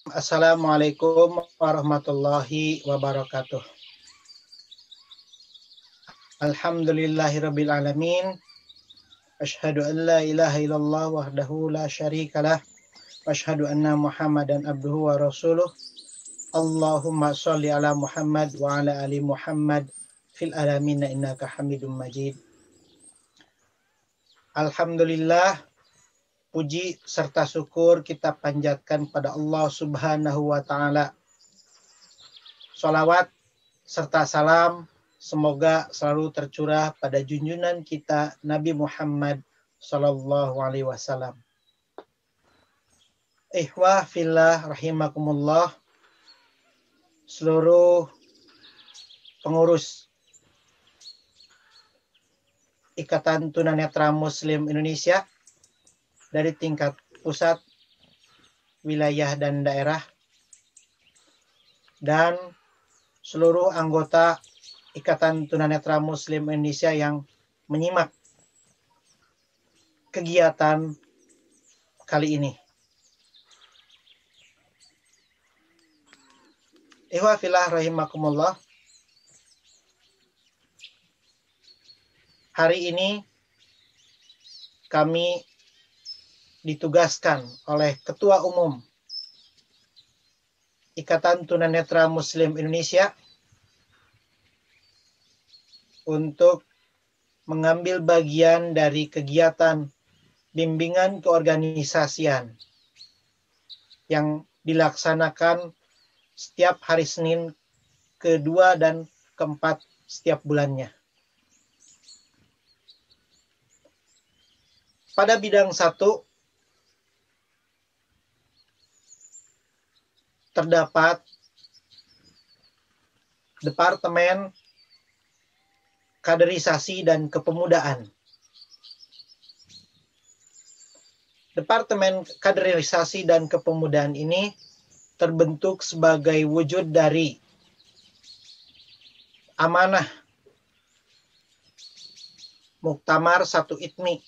Assalamualaikum warahmatullahi wabarakatuh. Alhamdulillahirabbil alamin. Asyhadu an la ilaha illallah wahdahu la syarikalah wa asyhadu anna Muhammadan abduhu wa rasuluh. Allahumma shalli ala Muhammad wa ala ali Muhammad fil alamin innaka Hamidum Majid. Alhamdulillah, puji serta syukur kita panjatkan pada Allah Subhanahu wa taala. Shalawat serta salam semoga selalu tercurah pada junjungan kita Nabi Muhammad sallallahu alaihi wasallam. Ikhwah fillah rahimakumullah, seluruh pengurus Ikatan Tunanetra Muslim Indonesia dari tingkat pusat, wilayah dan daerah, dan seluruh anggota Ikatan Tunanetra Muslim Indonesia yang menyimak kegiatan kali ini. Ikhwah fillah rahimakumullah, hari ini kami ditugaskan oleh Ketua Umum Ikatan Tunanetra Muslim Indonesia untuk mengambil bagian dari kegiatan bimbingan keorganisasian yang dilaksanakan setiap hari Senin kedua dan keempat setiap bulannya. Pada bidang 1 terdapat Departemen Kaderisasi dan Kepemudaan. Departemen Kaderisasi dan Kepemudaan ini terbentuk sebagai wujud dari amanah Muktamar 1 ITMI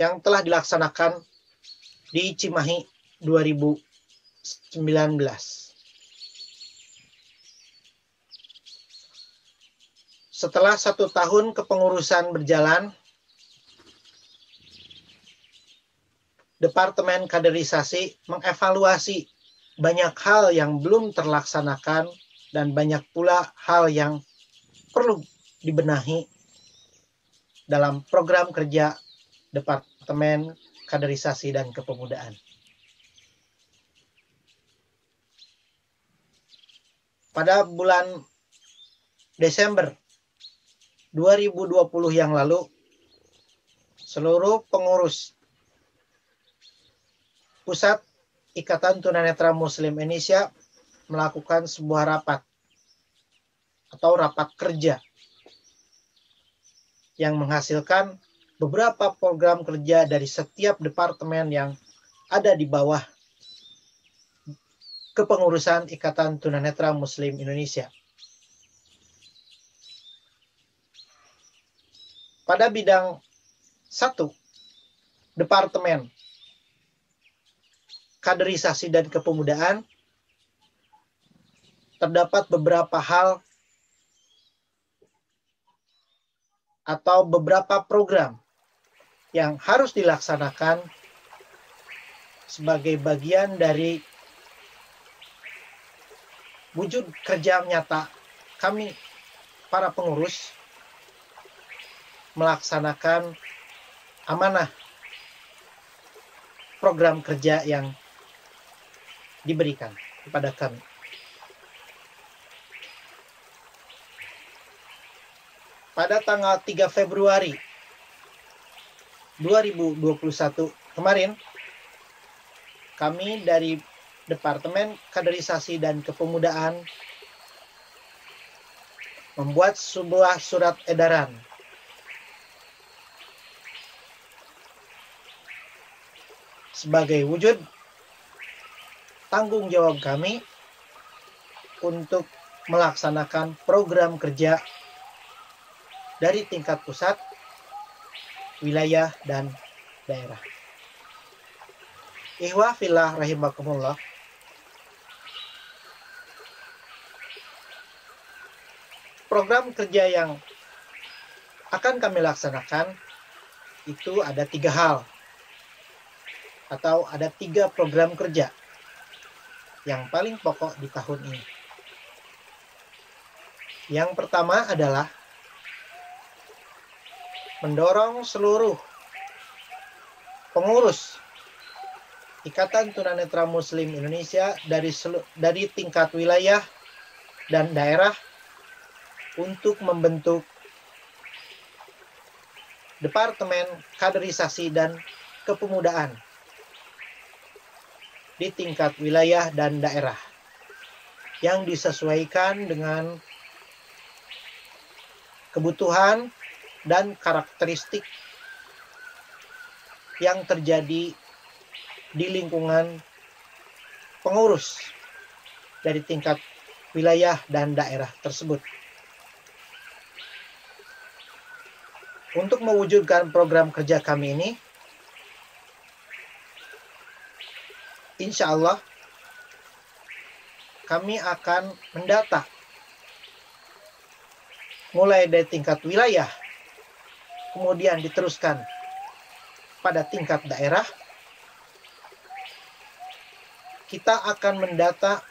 yang telah dilaksanakan di Cimahi 2019. Setelah 1 tahun kepengurusan berjalan, Departemen Kaderisasi mengevaluasi banyak hal yang belum terlaksanakan dan banyak pula hal yang perlu dibenahi dalam program kerja Departemen Kaderisasi dan Kepemudaan. Pada bulan Desember 2020 yang lalu, seluruh pengurus Pusat Ikatan Tunanetra Muslim Indonesia melakukan sebuah rapat atau rapat kerja yang menghasilkan beberapa program kerja dari setiap departemen yang ada di bawah kepengurusan Ikatan Tunanetra Muslim Indonesia. Pada bidang 1, Departemen Kaderisasi dan Kepemudaan, terdapat beberapa hal atau beberapa program yang harus dilaksanakan sebagai bagian dari wujud kerja nyata kami para pengurus melaksanakan amanah program kerja yang diberikan kepada kami. Pada tanggal 3 Februari 2021 kemarin, kami dari Departemen Kaderisasi dan Kepemudaan membuat sebuah surat edaran sebagai wujud tanggung jawab kami untuk melaksanakan program kerja dari tingkat pusat, wilayah, dan daerah. Ihwa fillah rahimakumullah. Program kerja yang akan kami laksanakan itu ada 3 hal atau ada 3 program kerja yang paling pokok di tahun ini. Yang pertama adalah mendorong seluruh pengurus Ikatan Tunanetra Muslim Indonesia dari tingkat wilayah dan daerah untuk membentuk Departemen Kaderisasi dan Kepemudaan di tingkat wilayah dan daerah yang disesuaikan dengan kebutuhan dan karakteristik yang terjadi di lingkungan pengurus dari tingkat wilayah dan daerah tersebut. Untuk mewujudkan program kerja kami ini, insya Allah kami akan mendata mulai dari tingkat wilayah, kemudian diteruskan pada tingkat daerah. Kita akan mendata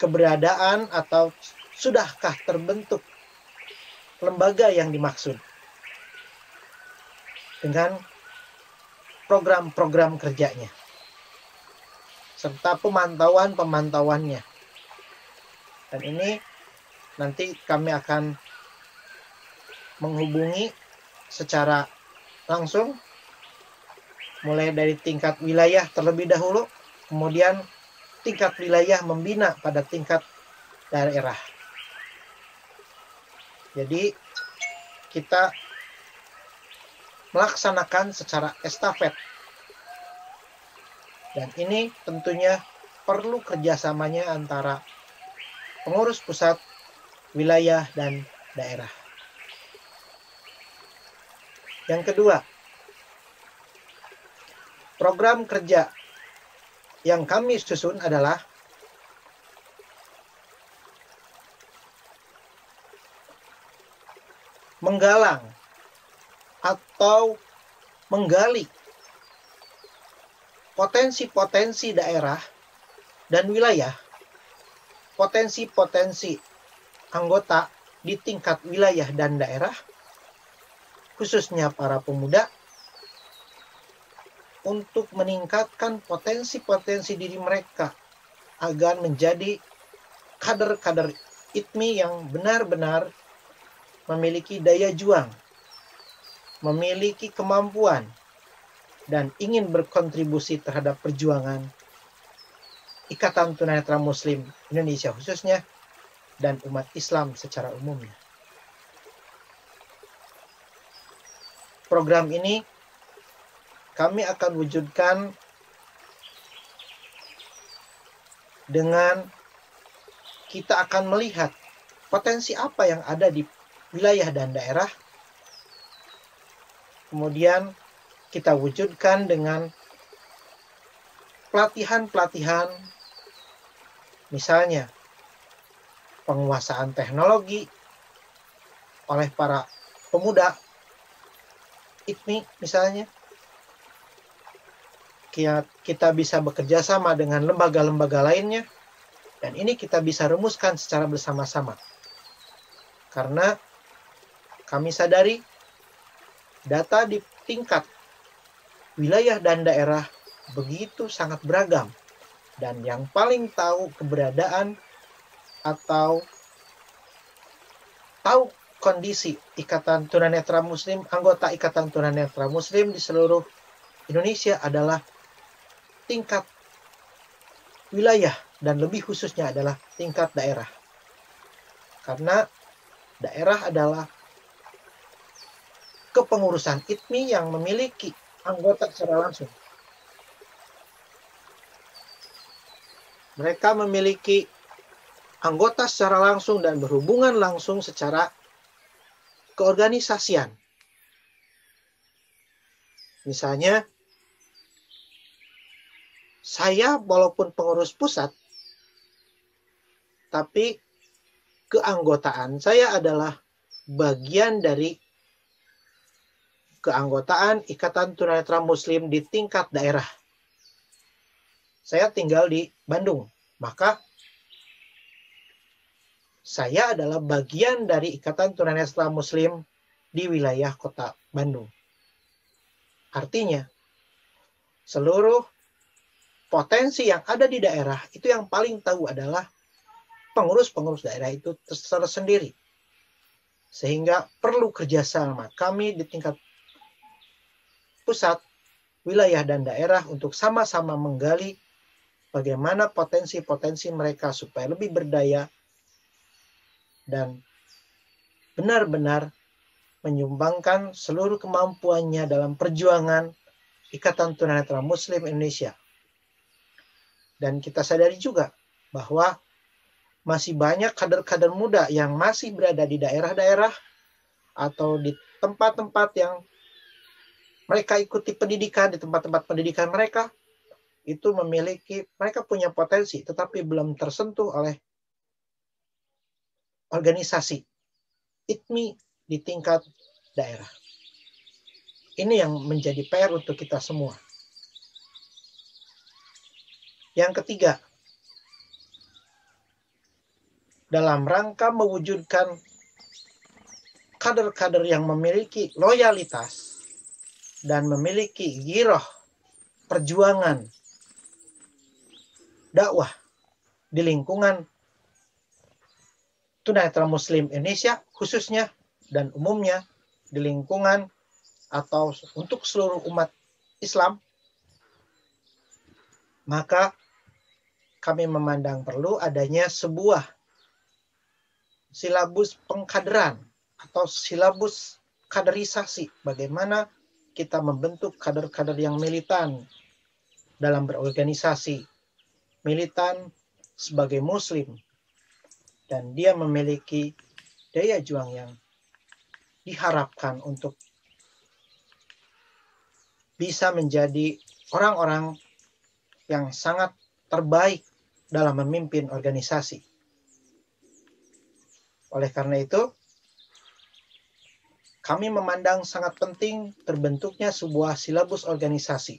keberadaan atau sudahkah terbentuk lembaga yang dimaksud dengan program-program kerjanya serta pemantauan-pemantauannya. Dan ini nanti kami akan menghubungi secara langsung mulai dari tingkat wilayah terlebih dahulu, kemudian tingkat wilayah membina pada tingkat daerah. Jadi kita melaksanakan secara estafet. Dan ini tentunya perlu kerjasamanya antara pengurus pusat, wilayah, dan daerah. Yang kedua, program kerja yang kami susun adalah menggalang atau menggali potensi-potensi daerah dan wilayah, potensi-potensi anggota di tingkat wilayah dan daerah, khususnya para pemuda, untuk meningkatkan potensi-potensi diri mereka agar menjadi kader-kader ITMI yang benar-benar memiliki daya juang, memiliki kemampuan, dan ingin berkontribusi terhadap perjuangan Ikatan Tunanetra Muslim Indonesia khususnya dan umat Islam secara umumnya. Program ini kami akan wujudkan dengan kita akan melihat potensi apa yang ada di wilayah dan daerah, kemudian kita wujudkan dengan pelatihan-pelatihan, misalnya penguasaan teknologi oleh para pemuda ITMI misalnya. Kita bisa bekerja sama dengan lembaga-lembaga lainnya, dan ini kita bisa rumuskan secara bersama-sama. Karena kami sadari data di tingkat wilayah dan daerah begitu sangat beragam, dan yang paling tahu keberadaan atau tahu kondisi Ikatan Tunanetra Muslim, anggota Ikatan Tunanetra Muslim di seluruh Indonesia adalah tingkat wilayah dan lebih khususnya adalah tingkat daerah. Karena daerah adalah kepengurusan ITMI yang memiliki anggota secara langsung. Mereka memiliki anggota secara langsung dan berhubungan langsung secara keorganisasian. Misalnya, saya walaupun pengurus pusat, tapi keanggotaan saya adalah bagian dari keanggotaan Ikatan Tunanetra Muslim di tingkat daerah. Saya tinggal di Bandung, maka saya adalah bagian dari Ikatan Tunanetra Muslim di wilayah kota Bandung. Artinya, seluruh potensi yang ada di daerah itu yang paling tahu adalah pengurus-pengurus daerah itu tersendiri. Sehingga perlu kerjasama kami di tingkat pusat, wilayah, dan daerah untuk sama-sama menggali bagaimana potensi-potensi mereka supaya lebih berdaya dan benar-benar menyumbangkan seluruh kemampuannya dalam perjuangan Ikatan Tunanetra Muslim Indonesia. Dan kita sadari juga bahwa masih banyak kader-kader muda yang masih berada di daerah-daerah atau di tempat-tempat yang mereka ikuti pendidikan, di tempat-tempat pendidikan mereka, itu mereka punya potensi, tetapi belum tersentuh oleh organisasi ITMI di tingkat daerah. Ini yang menjadi PR untuk kita semua. Yang ketiga, dalam rangka mewujudkan kader-kader yang memiliki loyalitas dan memiliki giroh perjuangan dakwah di lingkungan Tunanetra Muslim Indonesia khususnya dan umumnya di lingkungan atau untuk seluruh umat Islam, maka kami memandang perlu adanya sebuah silabus pengkaderan atau silabus kaderisasi, bagaimana kita membentuk kader-kader yang militan dalam berorganisasi, militan sebagai muslim, dan dia memiliki daya juang yang diharapkan untuk bisa menjadi orang-orang yang sangat terbaik dalam memimpin organisasi. Oleh karena itu, kami memandang sangat penting terbentuknya sebuah silabus organisasi,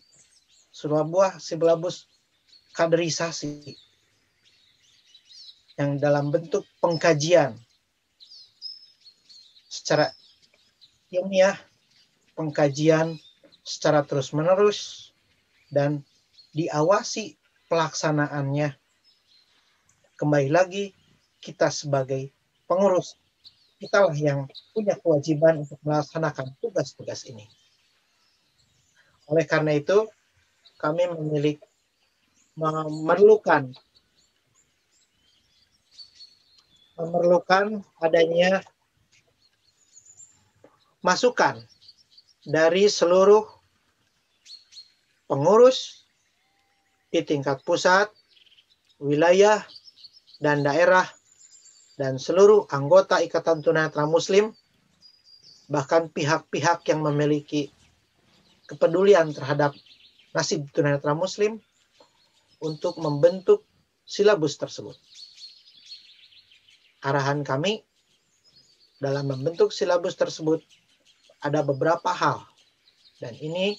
sebuah silabus kaderisasi yang dalam bentuk pengkajian secara ilmiah, pengkajian secara terus-menerus, dan diawasi pelaksanaannya. Kembali lagi, kita sebagai pengurus, kitalah yang punya kewajiban untuk melaksanakan tugas-tugas ini. Oleh karena itu, kami memerlukan adanya masukan dari seluruh pengurus di tingkat pusat, wilayah, dan daerah, dan seluruh anggota Ikatan Tunanetra Muslim, bahkan pihak-pihak yang memiliki kepedulian terhadap nasib tunanetra Muslim untuk membentuk silabus tersebut. Arahan kami dalam membentuk silabus tersebut ada beberapa hal, dan ini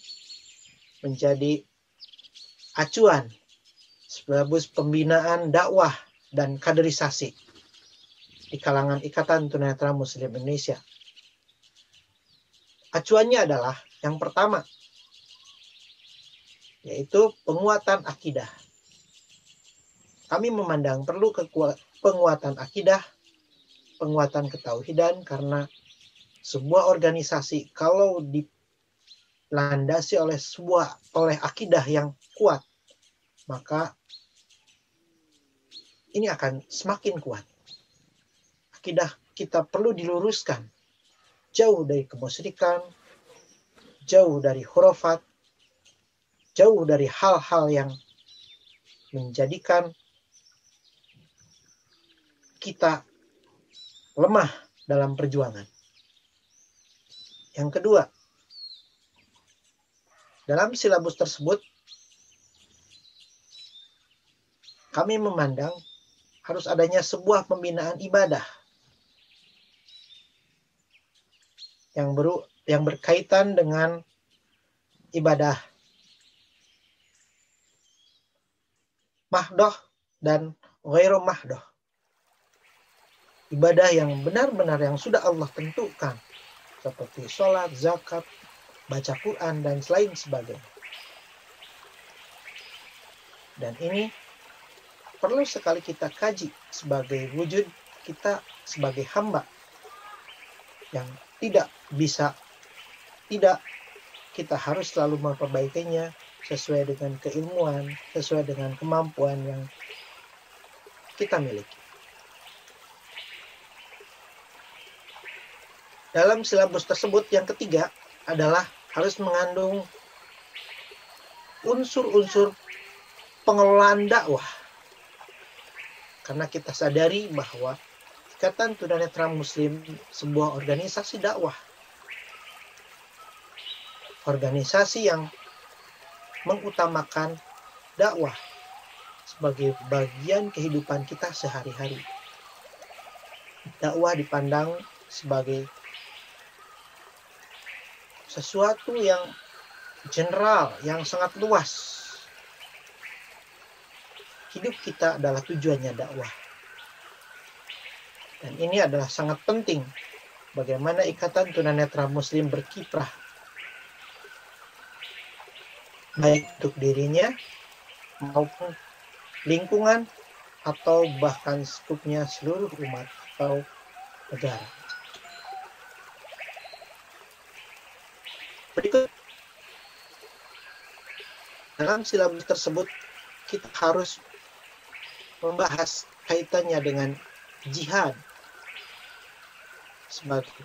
menjadi acuan silabus pembinaan dakwah dan kaderisasi di kalangan Ikatan Tunanetra Muslim Indonesia. Acuannya adalah yang pertama, yaitu penguatan akidah. Kami memandang perlu penguatan akidah, penguatan ketauhidan, karena sebuah organisasi kalau dilandasi oleh akidah yang kuat, maka ini akan semakin kuat. Akidah kita perlu diluruskan, jauh dari kemusyrikan, jauh dari khurafat, jauh dari hal-hal yang menjadikan kita lemah dalam perjuangan. Yang kedua, dalam silabus tersebut kami memandang harus adanya sebuah pembinaan ibadah yang berkaitan dengan ibadah mahdoh dan ghairu mahdoh. Ibadah yang benar-benar yang sudah Allah tentukan, seperti sholat, zakat, baca Quran, dan lain sebagainya. Dan ini perlu sekali kita kaji sebagai wujud kita sebagai hamba yang tidak kita harus selalu memperbaikinya sesuai dengan keilmuan, sesuai dengan kemampuan yang kita miliki. Dalam silabus tersebut yang ketiga adalah harus mengandung unsur-unsur pengelolaan dakwah. Karena kita sadari bahwa Ikatan Tunanetra Muslim sebuah organisasi dakwah. Organisasi yang mengutamakan dakwah sebagai bagian kehidupan kita sehari-hari. Dakwah dipandang sebagai sesuatu yang general, yang sangat luas. Hidup kita adalah tujuannya dakwah. Dan ini adalah sangat penting bagaimana Ikatan Tunanetra Muslim berkiprah baik untuk dirinya maupun lingkungan atau bahkan skupnya seluruh umat atau negara. Berikut, dalam silabus tersebut kita harus membahas kaitannya dengan jihad sebagai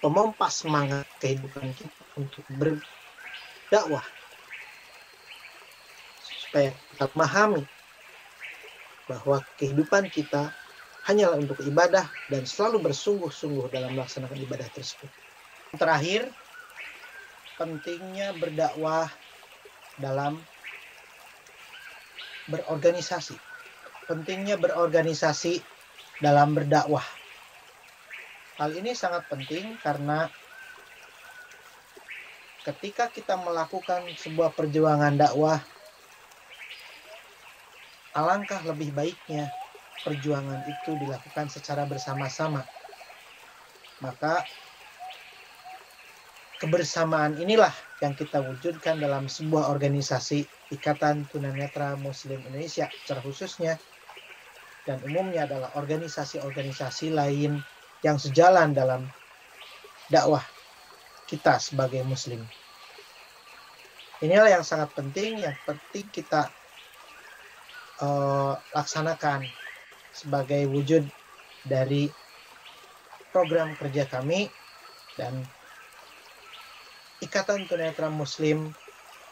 pemompa semangat kehidupan kita untuk berdakwah, supaya kita memahami bahwa kehidupan kita hanyalah untuk ibadah dan selalu bersungguh-sungguh dalam melaksanakan ibadah tersebut. Terakhir, pentingnya berdakwah dalam berorganisasi. Pentingnya berorganisasi dalam berdakwah. Hal ini sangat penting karena ketika kita melakukan sebuah perjuangan dakwah, alangkah lebih baiknya perjuangan itu dilakukan secara bersama-sama. Maka kebersamaan inilah yang kita wujudkan dalam sebuah organisasi Ikatan Tunanetra Muslim Indonesia secara khususnya, dan umumnya adalah organisasi-organisasi lain yang sejalan dalam dakwah kita sebagai muslim. Inilah yang sangat penting, yang penting kita laksanakan sebagai wujud dari program kerja kami, dan Ikatan Tunanetra Muslim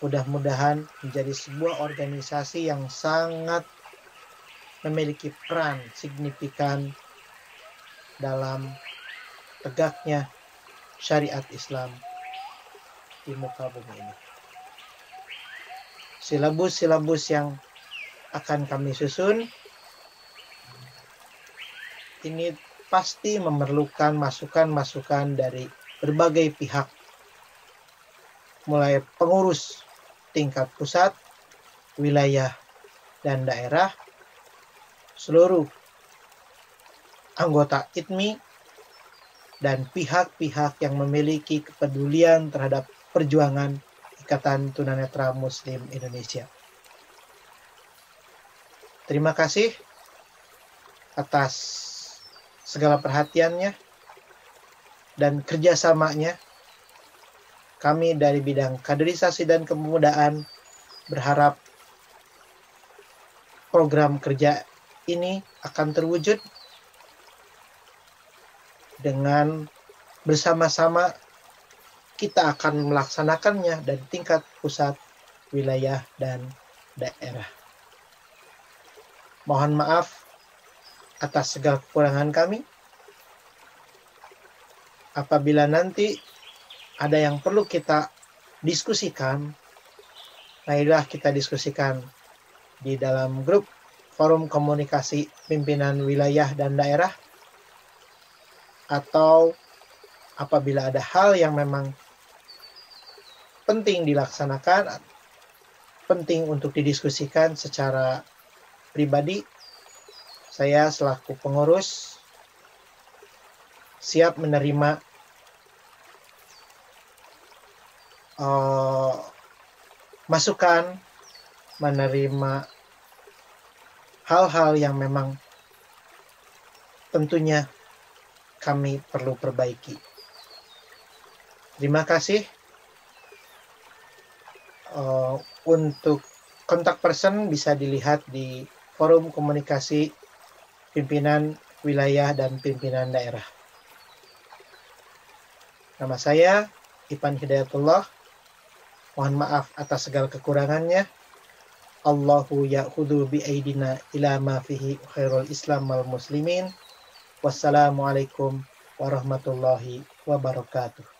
mudah-mudahan menjadi sebuah organisasi yang sangat memiliki peran signifikan dalam tegaknya syariat Islam di muka bumi ini. Silabus-silabus yang akan kami susun ini pasti memerlukan masukan-masukan dari berbagai pihak, mulai pengurus tingkat pusat, wilayah, dan daerah, seluruh anggota ITMI, dan pihak-pihak yang memiliki kepedulian terhadap perjuangan Ikatan Tunanetra Muslim Indonesia. Terima kasih atas segala perhatiannya dan kerjasamanya. Kami dari bidang kaderisasi dan kepemudaan berharap program kerja ini akan terwujud dengan bersama-sama kita akan melaksanakannya dari tingkat pusat, wilayah, dan daerah. Mohon maaf atas segala kekurangan kami. Apabila nanti ada yang perlu kita diskusikan, marilah kita diskusikan di dalam grup forum komunikasi pimpinan wilayah dan daerah, atau apabila ada hal yang memang penting dilaksanakan, penting untuk didiskusikan secara pribadi, saya selaku pengurus siap menerima masukan, menerima hal-hal yang memang tentunya kami perlu perbaiki. Terima kasih. Untuk kontak person bisa dilihat di forum komunikasi pimpinan wilayah dan pimpinan daerah. Nama saya Ipan Hidayatullah. Mohon maaf atas segala kekurangannya. Allahu ya'khudhu bi'aidina ila ma fihi khairul Islam wal muslimin. Wassalamualaikum warahmatullahi wabarakatuh.